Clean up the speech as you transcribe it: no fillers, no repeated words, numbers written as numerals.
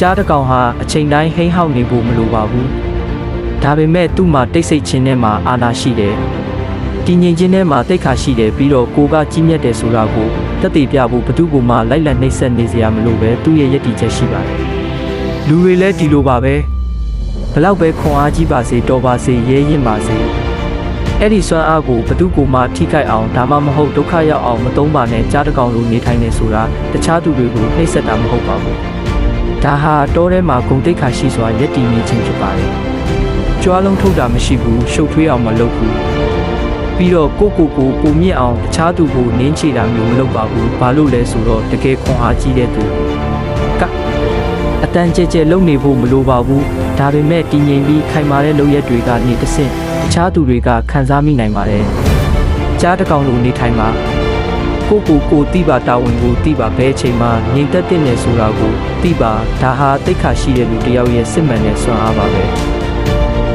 ကြားတစ်ကောင်ဟာအချိန်တိုင်းဟိန်းဟောက်နေဖို့မလိုပါဘူးဒါပေမဲ့သူ့မှာတိတ်ဆိတ်ခြင်းနဲ့မှာအာဏာရှိတယ်တည်ငြိမ်ခြင်းနဲ့မှာတိတ်ခါရှိတယ်ပြီးတော့ကိုကကြီးမြတ်တယ်ဆိုတာကိုတက်တည်ပြဖို့ဘသူ့ကိုမှလိုက်လံနှိပ်စက်နေစရာမလိုပဲသူ့ရဲ့ယက်တီချက်ရှိပါတယ်လူတွေလည်းဒီလိုပါပဲဘလောက်ပဲခွန်အားကြီးပါစေတော်ပါစေရဲရင်ပါစေအဲ့ဒီစွမ်းအားကိုဘသူ့ကိုမှထိခိုက်အောင်ဒါမှမဟုတ်ဒုက္ခရောက်အောင်မသုံးပါနဲ့ကြားတစ်ကောင်လိုနေထိုင်နေဆိုတာတခြားသူတွေကိုနှိပ်စက်တာမဟုတ်ပါဘူးဒါဟာတောထဲမှာဂုံတိတ်ခါရှိစွာယက်တီနေခြင်းဖြစ်ပါတယ်ကြွားလုံးထုတ်တာမရှိဘူးရှုပ်ထွေးအောင်မလုပ်ဘူးပြီးတော့ကိုပုံမြင့်အောင်တခြားသူကိုနင်းချတာမျိုးမလုပ်ပါဘူးဘာလို့လဲဆိုတော့တကယ်ခွန်အားကြီးတဲ့သူကအတန်ကြဲကြဲလုံနေဖို့မလိုပါဘူးဒါပေမဲ့တည်ငြိမ်ပြီးခိုင်မာတဲ့လုပ်ရက်တွေကနေတစ်ဆင့်တခြားသူတွေကခံစားမိနိုင်ပါတယ်ကြားတစ်ကောင်လိုနေထိုင်မှာကိုတိပါတာဝန်ကိုတိပါဘဲအချိန်မှာငြိမ်သက်တဲ့နေဆိုတာကိုတိပါဒါဟာတိတ်ခါရှိတဲ့လူတစ်ယောက်ရဲ့စစ်မှန်တဲ့စွမ်းအားပါပဲ